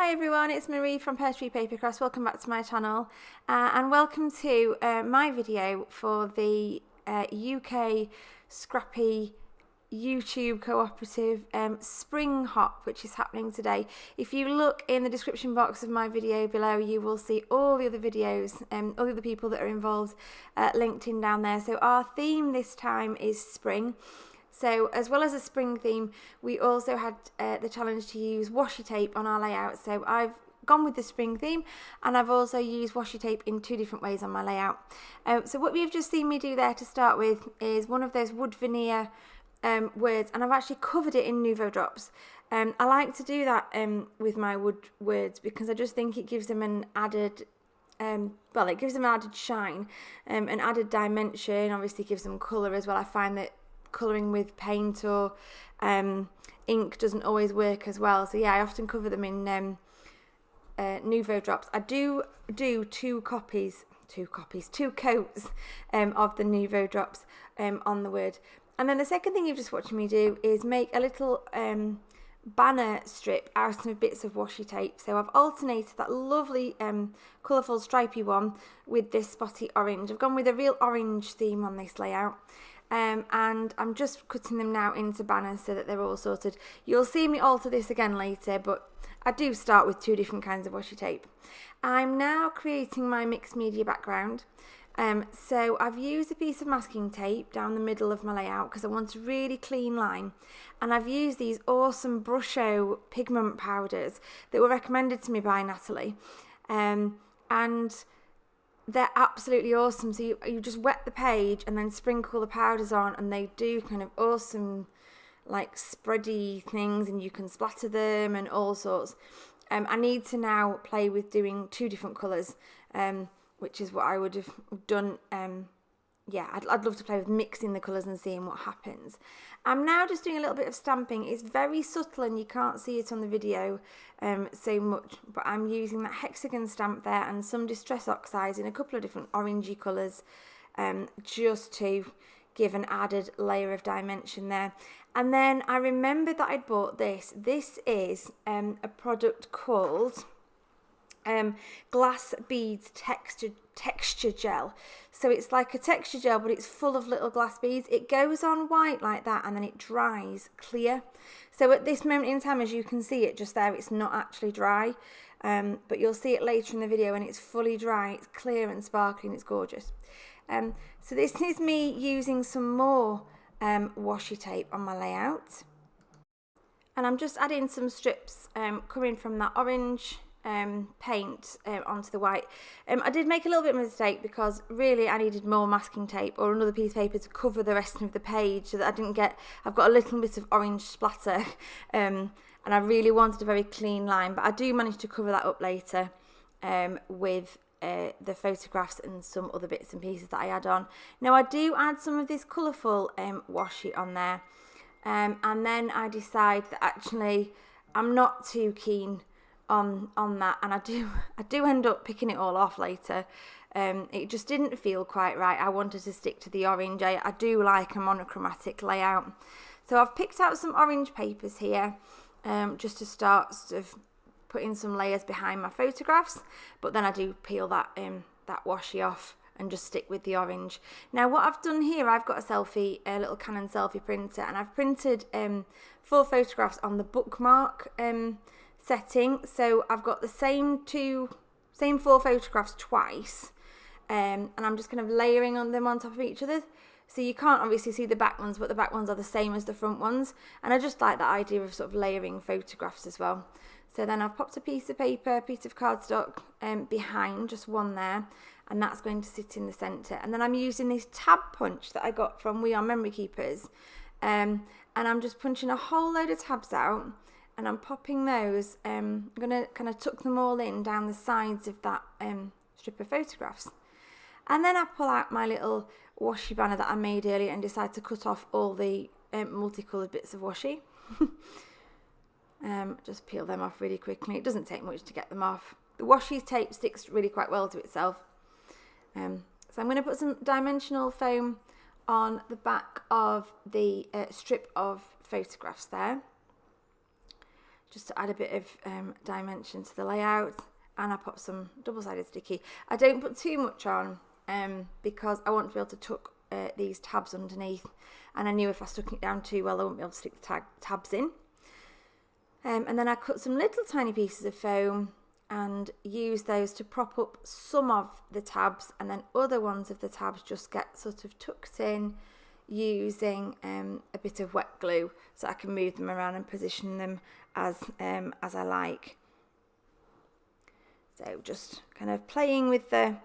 Hi everyone, it's Marie from Peartree Papercrafts. Welcome back to my channel and welcome to my video for the UK Scrappy YouTube Cooperative Spring Hop, which is happening today. If you look in the description box of my video below, you will see all the other videos and all the other people that are involved linked in down there. So our theme this time is spring. So as well as a spring theme, we also had the challenge to use washi tape on our layout. So I've gone with the spring theme and I've also used washi tape in two different ways on my layout. So what you've just seen me do there to start with is one of those wood veneer words, and I've actually covered it in Nuvo drops. I like to do that with my wood words because I just think it gives them an added it gives them an added shine, an added dimension. Obviously gives them colour as well. I find that colouring with paint or ink doesn't always work as well, so yeah, I often cover them in Nuvo drops. I do two coats of the Nuvo drops on the word. And then the second thing you've just watched me do is make a little banner strip out of bits of washi tape. So I've alternated that lovely colourful stripy one with this spotty orange. I've gone with a real orange theme on this layout. And I'm just cutting them now into banners so that they're all sorted. You'll see me alter this again later, but I do start with two different kinds of washi tape. I'm now creating my mixed media background. So I've used a piece of masking tape down the middle of my layout because I want a really clean line, and I've used these awesome Brusho pigment powders that were recommended to me by Natalie, and they're absolutely awesome. So you just wet the page and then sprinkle the powders on, and they do kind of awesome like spready things, and you can splatter them and all sorts. I need to now play with doing two different colours, which is what I would have done. I'd love to play with mixing the colours and seeing what happens. I'm now just doing a little bit of stamping. It's very subtle and you can't see it on the video so much, but I'm using that hexagon stamp there and some distress oxides in a couple of different orangey colours just to give an added layer of dimension there. And then I remembered that I'd bought this. This is a product called Glass Beads texture gel. So it's like a texture gel, but it's full of little glass beads. It goes on white like that and then it dries clear. So at this moment in time, as you can see it just there, it's not actually dry, but you'll see it later in the video when it's fully dry. It's clear and sparkling. It's gorgeous. So this is me using some more washi tape on my layout, and I'm just adding some strips coming from that orange paint onto the white. I did make a little bit of a mistake because really I needed more masking tape or another piece of paper to cover the rest of the page so that I didn't get, I've got a little bit of orange splatter and I really wanted a very clean line, but I do manage to cover that up later with the photographs and some other bits and pieces that I add on. Now I do add some of this colourful washi on there, and then I decide that actually I'm not too keen on that, and I do end up picking it all off later. It just didn't feel quite right. I wanted to stick to the orange. I do like a monochromatic layout, so I've picked out some orange papers here just to start sort of putting some layers behind my photographs, but then I do peel that washi off and just stick with the orange. Now what I've done here, I've got a little Canon selfie printer, and I've printed 4 photographs on the bookmark setting. So I've got the same 4 photographs twice, and I'm just kind of layering on them on top of each other. So you can't obviously see the back ones, but the back ones are the same as the front ones, and I just like that idea of sort of layering photographs as well. So then I've popped a piece of paper, a piece of cardstock behind, just one there, and that's going to sit in the centre. And then I'm using this tab punch that I got from We Are Memory Keepers, and I'm just punching a whole load of tabs out, and I'm popping those, I'm going to kind of tuck them all in down the sides of that strip of photographs. And then I pull out my little washi banner that I made earlier and decide to cut off all the multicoloured bits of washi. Just peel them off really quickly. It doesn't take much to get them off. The washi tape sticks really quite well to itself. So I'm going to put some dimensional foam on the back of the strip of photographs there. just to add a bit of dimension to the layout. And I put some double-sided sticky. I don't put too much on because I want to be able to tuck these tabs underneath, and I knew if I stuck it down too well I wouldn't be able to stick the tabs in. And then I cut some little tiny pieces of foam and use those to prop up some of the tabs, and then other ones of the tabs just get sort of tucked in using a bit of wet glue, so I can move them around and position them as I like. So just kind of playing with the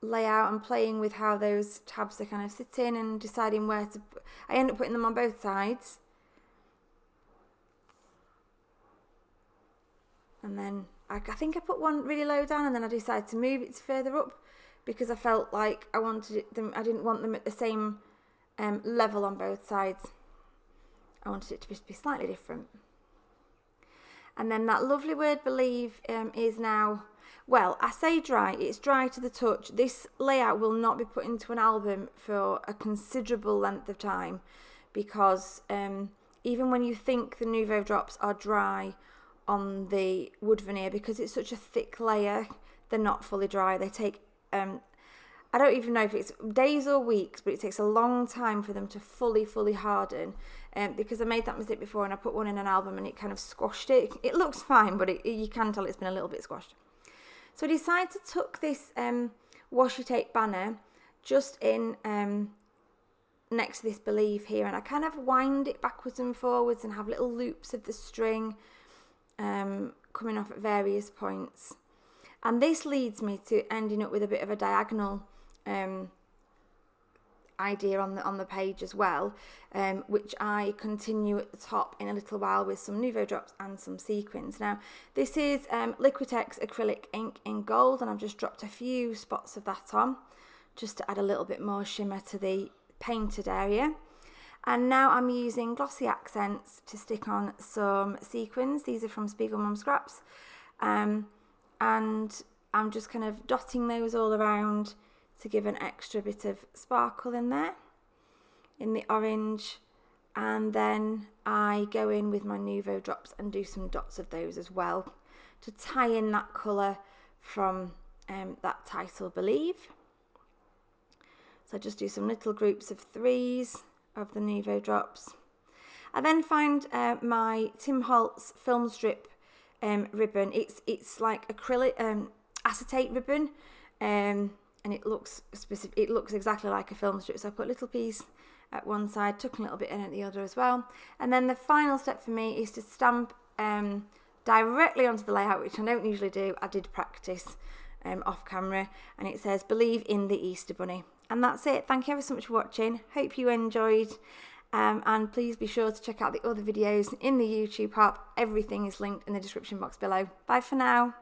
layout and playing with how those tabs are kind of sitting and deciding where to I end up putting them on both sides. And then I think I put one really low down, and then I decided to move it further up because I felt like I didn't want them at the same level on both sides. I wanted it to be slightly different. And then that lovely word believe is now, well, I say dry, it's dry to the touch. This layout will not be put into an album for a considerable length of time because even when you think the Nouveau drops are dry on the wood veneer, because it's such a thick layer, they're not fully dry. They take, I don't even know if it's days or weeks, but it takes a long time for them to fully harden. Because I made that mistake before and I put one in an album and it kind of squashed it. It looks fine, but you can tell it's been a little bit squashed. So I decided to tuck this washi tape banner just in next to this believe here, and I kind of wind it backwards and forwards and have little loops of the string coming off at various points. And this leads me to ending up with a bit of a diagonal idea on the page as well, which I continue at the top in a little while with some Nouveau drops and some sequins. Now this is Liquitex acrylic ink in gold, and I've just dropped a few spots of that on just to add a little bit more shimmer to the painted area. And now I'm using glossy accents to stick on some sequins. These are from Spiegelmum Scraps, and I'm just kind of dotting those all around to give an extra bit of sparkle in there, in the orange. And then I go in with my Nouveau drops and do some dots of those as well to tie in that colour from that title Believe. So I just do some little groups of 3s of the Nouveau drops. I then find my Tim Holtz film strip ribbon. It's like acrylic acetate ribbon, and it looks specific. It looks exactly like a film strip. So I put a little piece at one side, tuck a little bit in at the other as well. And then the final step for me is to stamp directly onto the layout, which I don't usually do. I did practice off camera, and it says "Believe in the Easter Bunny." And that's it. Thank you ever so much for watching. Hope you enjoyed. And please be sure to check out the other videos in the YouTube hub. Everything is linked in the description box below. Bye for now.